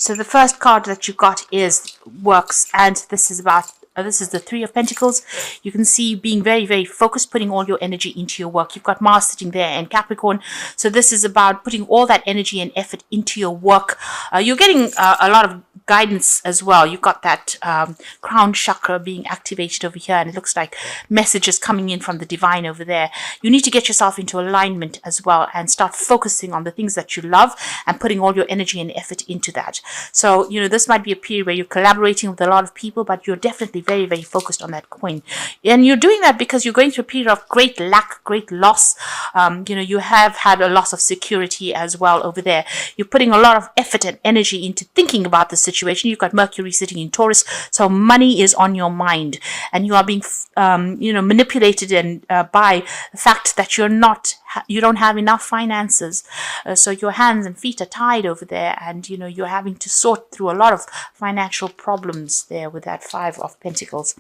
So the first card that you got is works, and this is about this is the Three of Pentacles. You can see being very, very focused, putting all your energy into your work. You've got Mars sitting there and Capricorn. So this is about putting all that energy and effort into your work. You're getting a lot of guidance as well. You've got that crown chakra being activated over here, and it looks like messages coming in from the divine over there. You need to get yourself into alignment as well and start focusing on the things that you love and putting all your energy and effort into that. So, this might be a period where you're collaborating with a lot of people, but you're definitely very, very focused on that coin. And you're doing that because you're going through a period of great lack, great loss. You have had a loss of security as well over there. You're putting a lot of effort and energy into thinking about the situation. You've got Mercury sitting in Taurus, so money is on your mind, and you are being, manipulated and by the fact that you don't have enough finances. So your hands and feet are tied over there, and you're having to sort through a lot of financial problems there with that Five of Pentacles.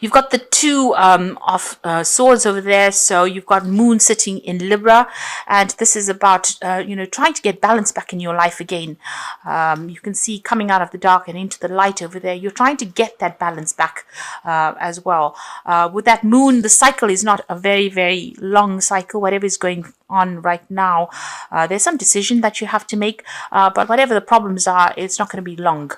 You've got the Two of Swords over there, so you've got Moon sitting in Libra, and this is about trying to get balance back in your life again. You can see coming out of the dark and into the light over there. You're trying to get that balance back as well. With that Moon, the cycle is not a very, very long cycle. Whatever is going on right now, there's some decision that you have to make, but whatever the problems are, it's not going to be long.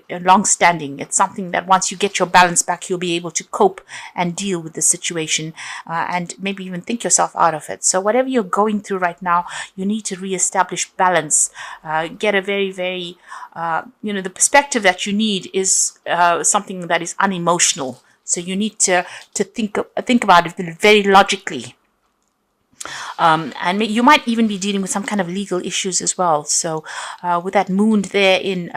Long-standing. It's something that once you get your balance back, you'll be able to cope and deal with the situation and maybe even think yourself out of it. So whatever you're going through right now, you need to reestablish balance. Get a very, very, the perspective that you need is something that is unemotional. So you need to think about it very logically. And you might even be dealing with some kind of legal issues as well. So with that Moon there in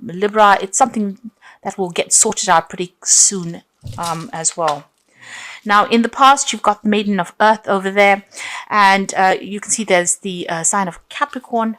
Libra, it's something that will get sorted out pretty soon as well. Now, in the past, you've got Maiden of Earth over there, and you can see there's the sign of Capricorn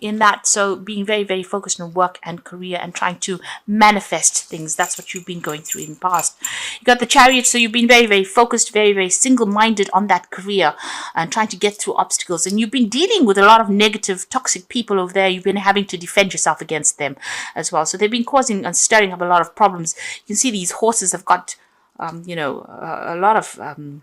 in that. So being very, very focused on work and career and trying to manifest things. That's what you've been going through in the past. You got the Chariot, so you've been very, very focused, very, very single-minded on that career and trying to get through obstacles. And you've been dealing with a lot of negative, toxic people over there. You've been having to defend yourself against them as well. So they've been causing and stirring up a lot of problems. You can see these horses have got, a lot of...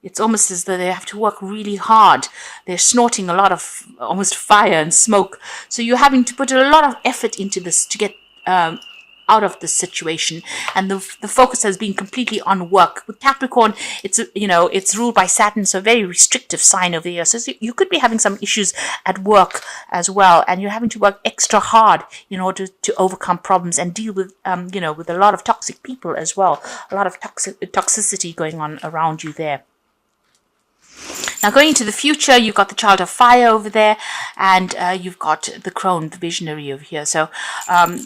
it's almost as though they have to work really hard. They're snorting a lot of almost fire and smoke. So you're having to put a lot of effort into this to get out of this situation. And the focus has been completely on work. With Capricorn, it's ruled by Saturn, so a very restrictive sign over here. So you could be having some issues at work as well. And you're having to work extra hard in order to overcome problems and deal with, with a lot of toxic people as well. A lot of toxicity going on around you there. Now, going into the future, you've got the Child of Fire over there, and you've got the Crone, the Visionary over here. So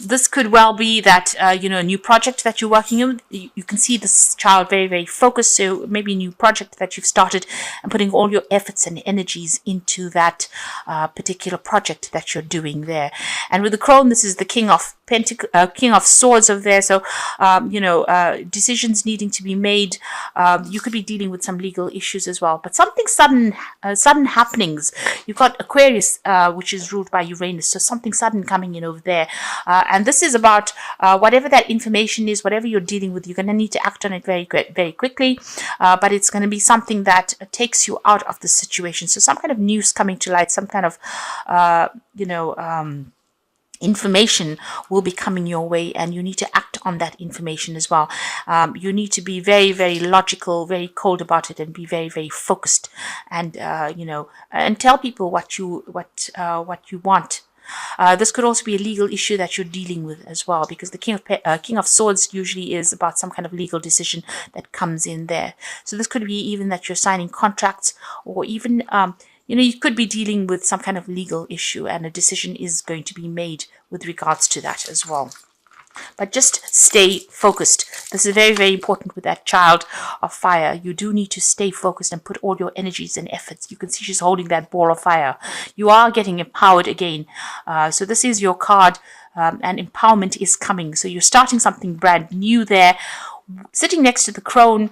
this could well be that, a new project that you're working on. You can see this child very, very focused. So maybe a new project that you've started and putting all your efforts and energies into that particular project that you're doing there. And with the Crone, this is the King of Swords over there. So, decisions needing to be made. You could be dealing with some legal issues as well. But something sudden happenings. You've got Aquarius, which is ruled by Uranus. So something sudden coming in over there. And this is about whatever that information is, whatever you're dealing with, you're going to need to act on it very, very quickly. But it's going to be something that takes you out of the situation. So some kind of news coming to light, some kind of, information will be coming your way, and you need to act on that information as well. You need to be very, very logical, very cold about it, and be very, very focused, and and tell people what you want. This could also be a legal issue that you're dealing with as well, because the King of Swords usually is about some kind of legal decision that comes in there. So this could be even that you're signing contracts, or even you could be dealing with some kind of legal issue, and a decision is going to be made with regards to that as well. But just stay focused. This is very, very important with that Child of Fire. You do need to stay focused and put all your energies and efforts. You can see she's holding that ball of fire. You are getting empowered again. So this is your card, and empowerment is coming. So you're starting something brand new there. Sitting next to the Crone,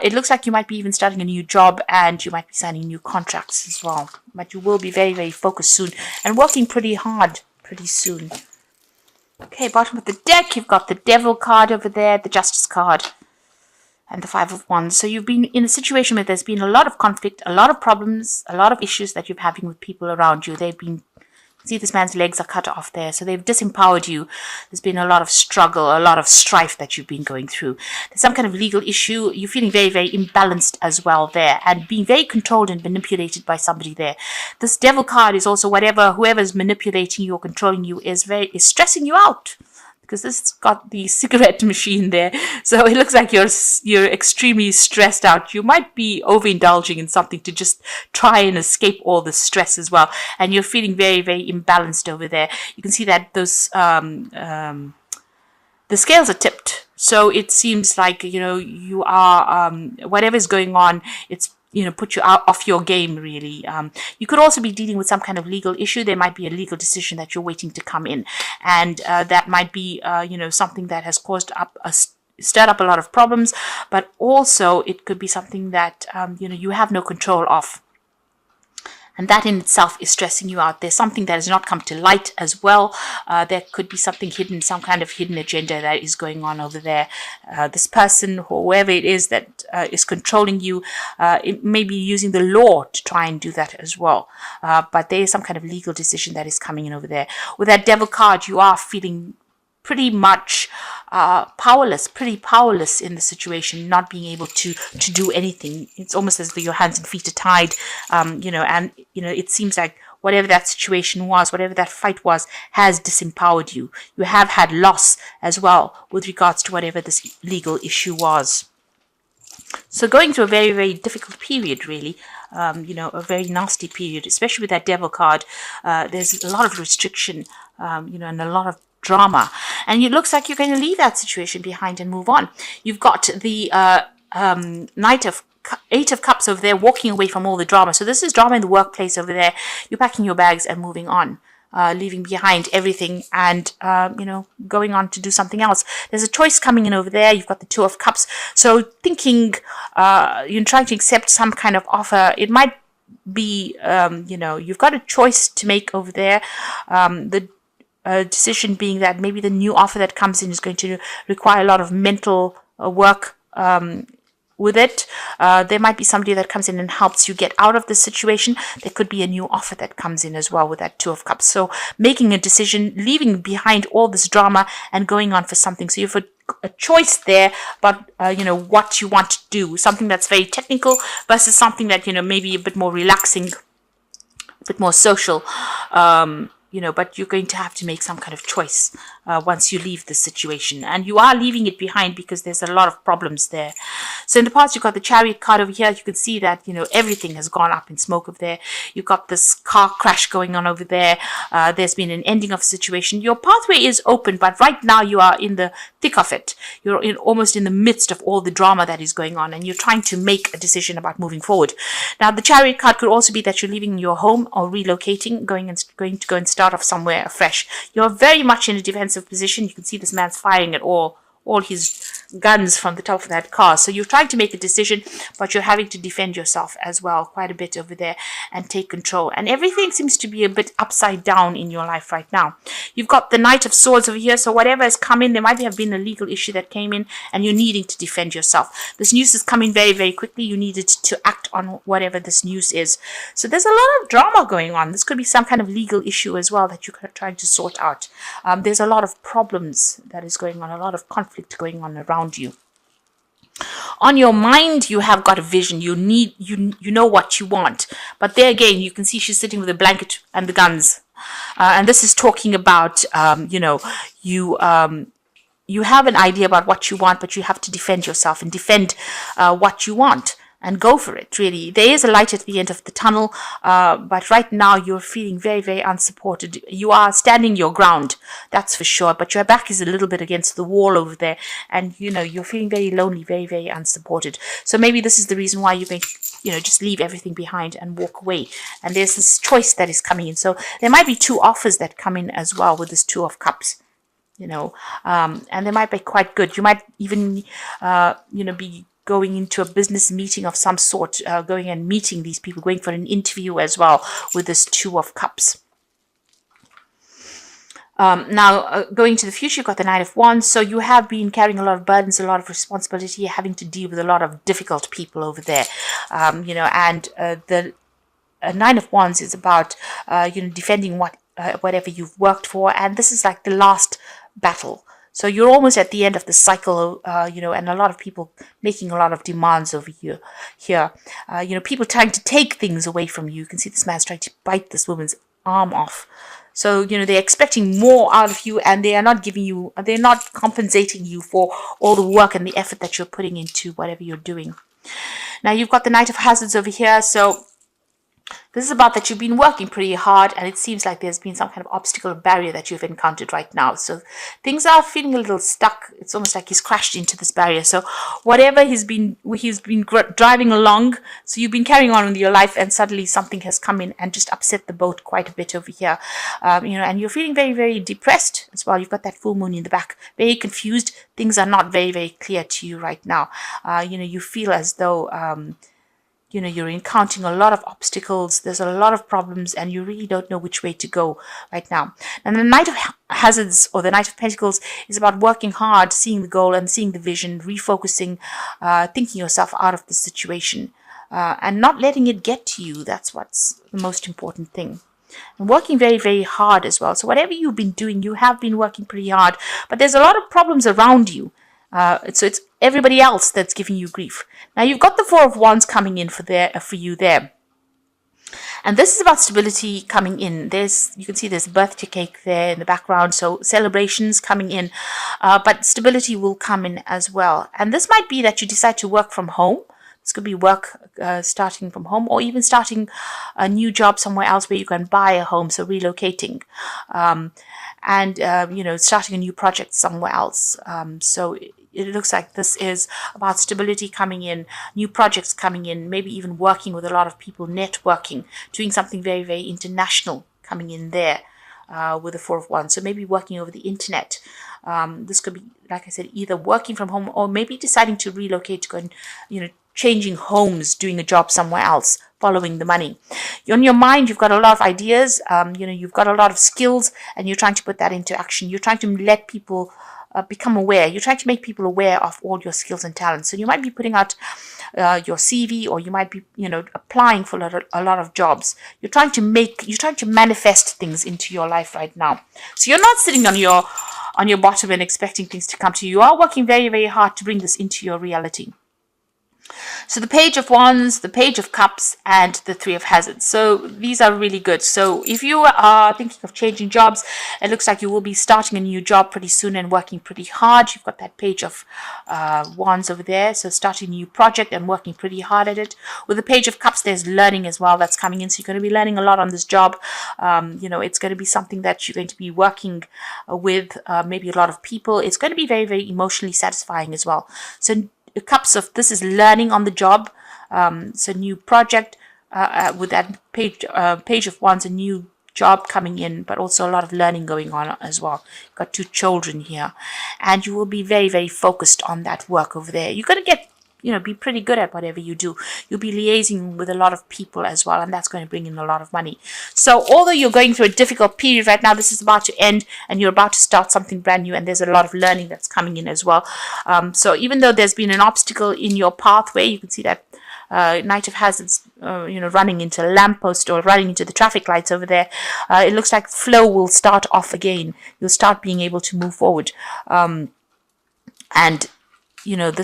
it looks like you might be even starting a new job, and you might be signing new contracts as well. But you will be very, very focused soon and working pretty hard pretty soon. Okay, bottom of the deck, you've got the Devil card over there, the Justice card, and the Five of Wands. So you've been in a situation where there's been a lot of conflict, a lot of problems, a lot of issues that you're having with people around you. They've been, see, this man's legs are cut off there. So they've disempowered you. There's been a lot of struggle, a lot of strife that you've been going through. There's some kind of legal issue. You're feeling very, very imbalanced as well there, and being very controlled and manipulated by somebody there. This Devil card is also whoever's manipulating you or controlling you is stressing you out. Because this has got the cigarette machine there. So it looks like you're extremely stressed out. You might be overindulging in something to just try and escape all the stress as well. And you're feeling very, very imbalanced over there. You can see that those the scales are tipped. So it seems like, you are, whatever's going on, it's put you out off your game, really. You could also be dealing with some kind of legal issue. There might be a legal decision that you're waiting to come in. And that might be, something that has stirred up a lot of problems. But also it could be something that, you have no control of. And that in itself is stressing you out. There's something that has not come to light as well. There could be something hidden, some kind of hidden agenda that is going on over there. This person, whoever it is that is controlling you, it may be using the law to try and do that as well. But there is some kind of legal decision that is coming in over there. With that Devil card, you are feeling pretty much pretty powerless in the situation, not being able to do anything. It's almost as though your hands and feet are tied, and it seems like whatever that situation was, whatever that fight was, has disempowered you. You have had loss as well with regards to whatever this legal issue was. So going through a very, very difficult period, really, a very nasty period, especially with that Devil card. There's a lot of restriction, and a lot of drama, and it looks like you're going to leave that situation behind and move on. You've got the Eight of Cups over there, walking away from all the drama. So this is drama in the workplace over there. You're packing your bags and moving on, leaving behind everything and, going on to do something else. There's a choice coming in over there. You've got the Two of Cups. So thinking, you're trying to accept some kind of offer. It might be, you've got a choice to make over there. The decision being that maybe the new offer that comes in is going to require a lot of mental work with it. There might be somebody that comes in and helps you get out of the situation. There could be a new offer that comes in as well with that Two of Cups. So making a decision, leaving behind all this drama and going on for something. So you have a choice there about, what you want to do. Something that's very technical versus something that, maybe a bit more relaxing, a bit more social. But you're going to have to make some kind of choice once you leave the situation. And you are leaving it behind because there's a lot of problems there. So in the past, you've got the Chariot card over here. You can see that, everything has gone up in smoke over there. You've got this car crash going on over there. There's been an ending of a situation. Your pathway is open, but right now you are in the thick of it. You're almost in the midst of all the drama that is going on, and you're trying to make a decision about moving forward. Now, the Chariot card could also be that you're leaving your home or relocating, going to go and start off somewhere afresh. You're very much in a defensive position. You can see this man's firing at all his guns from the top of that car. So you're trying to make a decision, but you're having to defend yourself as well quite a bit over there and take control. And everything seems to be a bit upside down in your life right now. You've got the Knight of Swords over here. So whatever has come in, there might have been a legal issue that came in and you're needing to defend yourself. This news is coming very, very quickly. You needed to act on whatever this news is. So there's a lot of drama going on. This could be some kind of legal issue as well that you're trying to sort out. There's a lot of problems that is going on, a lot of conflict going on around you. On your mind, you have got a vision. You know what you want. But there again, you can see she's sitting with a blanket and the guns. And this is talking about, you have an idea about what you want, but you have to defend yourself and defend what you want. And go for it, really. There is a light at the end of the tunnel, but right now you're feeling very, very unsupported. You are standing your ground, that's for sure, but your back is a little bit against the wall over there, and, you're feeling very lonely, very, very unsupported. So maybe this is the reason why you're going to, just leave everything behind and walk away. And there's this choice that is coming in. So there might be two offers that come in as well with this Two of Cups, and they might be quite good. You might even, be going into a business meeting of some sort, going and meeting these people, going for an interview as well with this Two of Cups. Now, going to the future, you've got the Knight of Wands. So you have been carrying a lot of burdens, a lot of responsibility, having to deal with a lot of difficult people over there. And the Nine of Wands is about, defending whatever you've worked for. And this is like the last battle. So you're almost at the end of the cycle, and a lot of people making a lot of demands over here. People trying to take things away from you. You can see this man's trying to bite this woman's arm off. So, they're expecting more out of you, and they're not compensating you for all the work and the effort that you're putting into whatever you're doing. Now, you've got the Knight of Hazards over here. So this is about that you've been working pretty hard, and it seems like there's been some kind of obstacle or barrier that you've encountered right now. So things are feeling a little stuck. It's almost like he's crashed into this barrier. So whatever he's been driving along, so you've been carrying on with your life, and suddenly something has come in and just upset the boat quite a bit over here. And you're feeling very, very depressed as well. You've got that full moon in the back, very confused. Things are not very, very clear to you right now. You feel as though you're encountering a lot of obstacles. There's a lot of problems, and you really don't know which way to go right now. And the Knight of Hazards, or the Knight of Pentacles, is about working hard, seeing the goal and seeing the vision, refocusing, thinking yourself out of the situation, and not letting it get to you. That's what's the most important thing. And working very, very hard as well. So whatever you've been doing, you have been working pretty hard, but there's a lot of problems around you. So it's everybody else that's giving you grief. Now you've got the Four of Wands coming in for you there. And this is about stability coming in. You can see there's a birthday cake there in the background. So celebrations coming in, but stability will come in as well. And this might be that you decide to work from home. This could be work starting from home, or even starting a new job somewhere else where you can buy a home, so relocating. Starting a new project somewhere else. So it looks like this is about stability coming in, new projects coming in, maybe even working with a lot of people, networking, doing something very, very international coming in there with the Four of Wands. So maybe working over the internet. This could be, like I said, either working from home, or maybe deciding to relocate, to go and, changing homes, doing a job somewhere else, following the money. On your mind, you've got a lot of ideas, you've got a lot of skills, and you're trying to put that into action. You're trying to let people become aware. You're trying to make people aware of all your skills and talents. So you might be putting out your CV, or you might be, applying for a lot of jobs. You're trying to manifest things into your life right now. So you're not sitting on your bottom and expecting things to come to you. You are working very, very hard to bring this into your reality. So the Page of Wands, the Page of Cups, and the Three of Hazards. So these are really good. So if you are thinking of changing jobs, it looks like you will be starting a new job pretty soon and working pretty hard. You've got that Page of Wands over there. So starting a new project and working pretty hard at it. With the Page of Cups, there's learning as well that's coming in. So you're going to be learning a lot on this job. It's going to be something that you're going to be working with maybe a lot of people. It's going to be very, very emotionally satisfying as well. So Cups of this is learning on the job. So new project with that Page of Wands, a new job coming in, but also a lot of learning going on as well. You've got two children here, and you will be very, very focused on that work over there. You're going to get, be pretty good at whatever you do. You'll be liaising with a lot of people as well, and that's going to bring in a lot of money. So although you're going through a difficult period right now, this is about to end, and you're about to start something brand new, and there's a lot of learning that's coming in as well. So even though there's been an obstacle in your pathway, you can see that Knight of Hazards, running into a lamppost or running into the traffic lights over there. It looks like flow will start off again. You'll start being able to move forward. This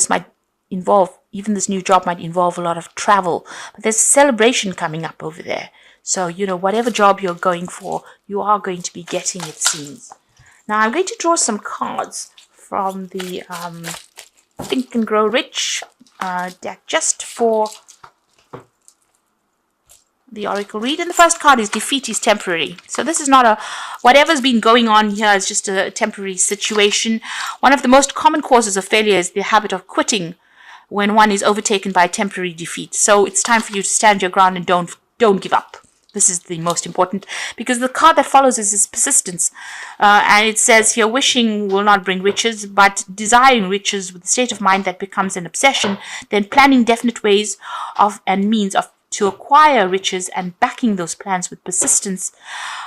might involve, even this new job might involve a lot of travel. But there's a celebration coming up over there. So, whatever job you're going for, you are going to be getting, it seems. Now, I'm going to draw some cards from the Think and Grow Rich deck just for the Oracle read. And the first card is Defeat is Temporary. So this is not whatever's been going on here is just a temporary situation. One of the most common causes of failure is the habit of quitting when one is overtaken by a temporary defeat. So it's time for you to stand your ground and don't give up. This is the most important, because the card that follows is persistence. And it says here, wishing will not bring riches, but desiring riches with a state of mind that becomes an obsession, then planning definite ways of and means of to acquire riches and backing those plans with persistence,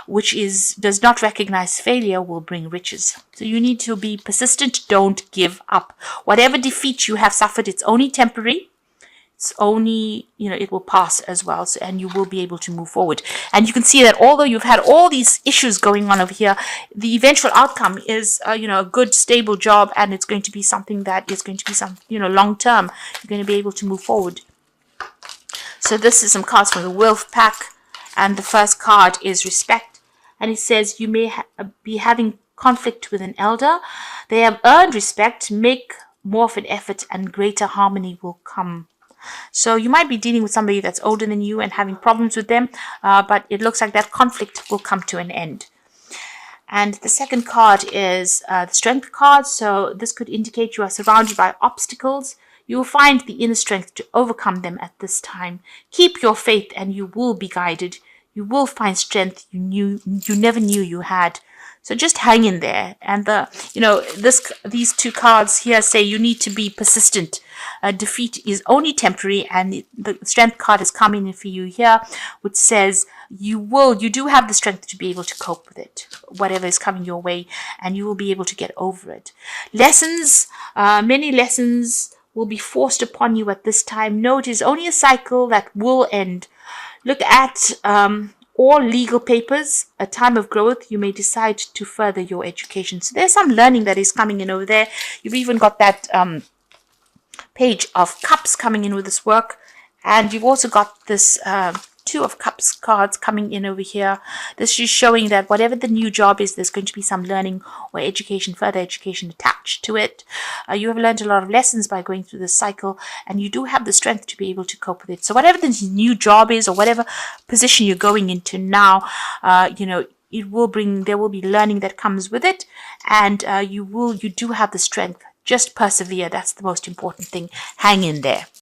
which does not recognize failure, will bring riches. So you need to be persistent. Don't give up. Whatever defeat you have suffered, it's only temporary. It's only, it will pass as well. So, and you will be able to move forward. And you can see that although you've had all these issues going on over here, the eventual outcome is, a good, stable job. And it's going to be something that is going to be long term. You're going to be able to move forward. So this is some cards from the Wolf Pack. And the first card is respect. And it says you may be having conflict with an elder. They have earned respect. Make more of an effort and greater harmony will come. So you might be dealing with somebody that's older than you and having problems with them, but it looks like that conflict will come to an end. And the second card is the Strength card. So this could indicate you are surrounded by obstacles. You will find the inner strength to overcome them at this time. Keep your faith and you will be guided. You will find strength you never knew you had. So just hang in there. And these two cards here say you need to be persistent. Defeat is only temporary, and the Strength card is coming in for you here, which says you do have the strength to be able to cope with it, whatever is coming your way, and you will be able to get over it. Lessons, many lessons will be forced upon you at this time. No, it is only a cycle that will end. Look at all legal papers. A time of growth, you may decide to further your education. So there's some learning that is coming in over there. You've even got that Page of Cups coming in with this work, and you've also got this Two of Cups cards coming in over here. This is showing that whatever the new job is, there's going to be some learning or education, further education attached to it. You have learned a lot of lessons by going through this cycle, and you do have the strength to be able to cope with it. So whatever the new job is, or whatever position you're going into now, there will be learning that comes with it, and you do have the strength. Just persevere. That's the most important thing. Hang in there.